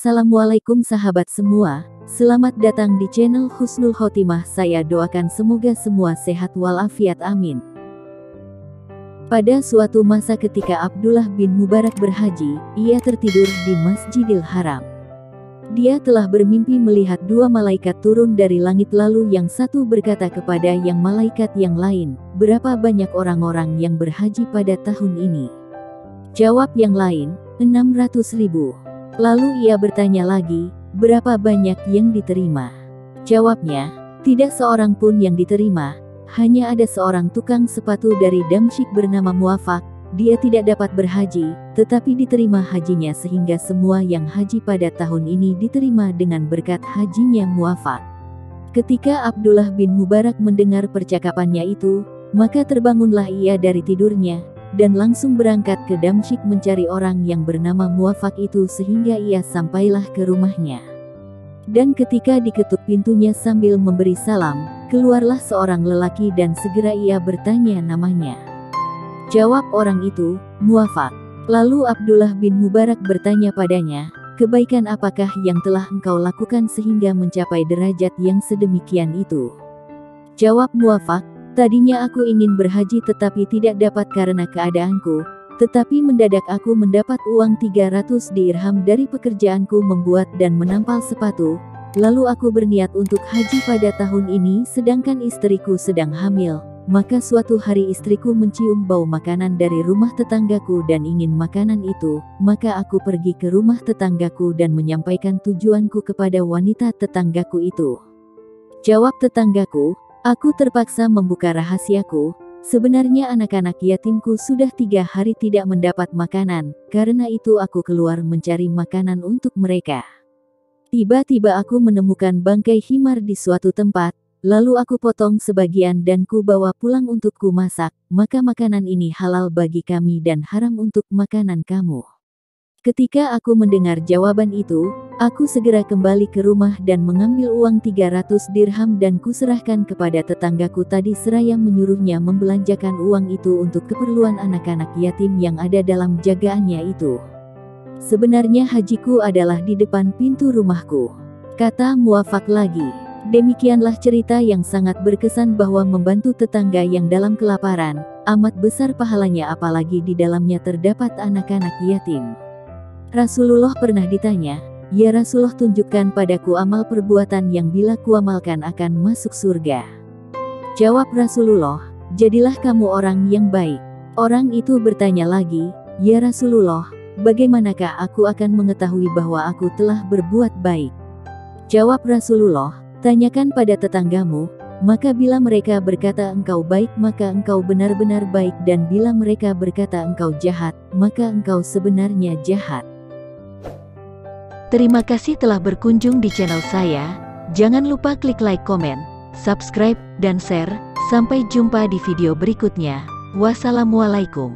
Assalamualaikum sahabat semua, selamat datang di channel Husnul Khotimah. Saya doakan semoga semua sehat walafiat, amin. Pada suatu masa ketika Abdullah bin Mubarak berhaji, ia tertidur di Masjidil Haram. Dia telah bermimpi melihat dua malaikat turun dari langit, lalu yang satu berkata kepada yang malaikat yang lain, "Berapa banyak orang-orang yang berhaji pada tahun ini?" Jawab yang lain, 600.000. Lalu ia bertanya lagi, "Berapa banyak yang diterima?" Jawabnya, "Tidak seorang pun yang diterima, hanya ada seorang tukang sepatu dari Damsyik bernama Muwafaq. Dia tidak dapat berhaji, tetapi diterima hajinya, sehingga semua yang haji pada tahun ini diterima dengan berkat hajinya Muwafaq." Ketika Abdullah bin Mubarak mendengar percakapannya itu, maka terbangunlah ia dari tidurnya, dan langsung berangkat ke Damsyik mencari orang yang bernama Muwafaq itu sehingga ia sampailah ke rumahnya. Dan ketika diketuk pintunya sambil memberi salam, keluarlah seorang lelaki dan segera ia bertanya namanya. Jawab orang itu, "Muwafaq." Lalu Abdullah bin Mubarak bertanya padanya, "Kebaikan apakah yang telah engkau lakukan sehingga mencapai derajat yang sedemikian itu?" Jawab Muwafaq, "Tadinya aku ingin berhaji tetapi tidak dapat karena keadaanku, tetapi mendadak aku mendapat uang 300 dirham dari pekerjaanku membuat dan menampal sepatu, lalu aku berniat untuk haji pada tahun ini sedangkan istriku sedang hamil, maka suatu hari istriku mencium bau makanan dari rumah tetanggaku dan ingin makanan itu, maka aku pergi ke rumah tetanggaku dan menyampaikan tujuanku kepada wanita tetanggaku itu. Jawab tetanggaku, aku terpaksa membuka rahasiaku. Sebenarnya anak-anak yatimku sudah 3 hari tidak mendapat makanan, karena itu aku keluar mencari makanan untuk mereka. Tiba-tiba aku menemukan bangkai himar di suatu tempat, lalu aku potong sebagian dan ku bawa pulang untuk ku masak, maka makanan ini halal bagi kami dan haram untuk makanan kamu." Ketika aku mendengar jawaban itu, aku segera kembali ke rumah dan mengambil uang 300 dirham dan kuserahkan kepada tetanggaku tadi seraya menyuruhnya membelanjakan uang itu untuk keperluan anak-anak yatim yang ada dalam jagaannya itu. "Sebenarnya hajiku adalah di depan pintu rumahku," kata Muwafaq lagi. Demikianlah cerita yang sangat berkesan bahwa membantu tetangga yang dalam kelaparan, amat besar pahalanya apalagi di dalamnya terdapat anak-anak yatim. Rasulullah pernah ditanya, "Ya Rasulullah, tunjukkan padaku amal perbuatan yang bila kuamalkan akan masuk surga." Jawab Rasulullah, "Jadilah kamu orang yang baik." Orang itu bertanya lagi, "Ya Rasulullah, bagaimanakah aku akan mengetahui bahwa aku telah berbuat baik?" Jawab Rasulullah, "Tanyakan pada tetanggamu, maka bila mereka berkata engkau baik maka engkau benar-benar baik, dan bila mereka berkata engkau jahat, maka engkau sebenarnya jahat." Terima kasih telah berkunjung di channel saya. Jangan lupa klik like, komen, subscribe, dan share. Sampai jumpa di video berikutnya. Wassalamualaikum.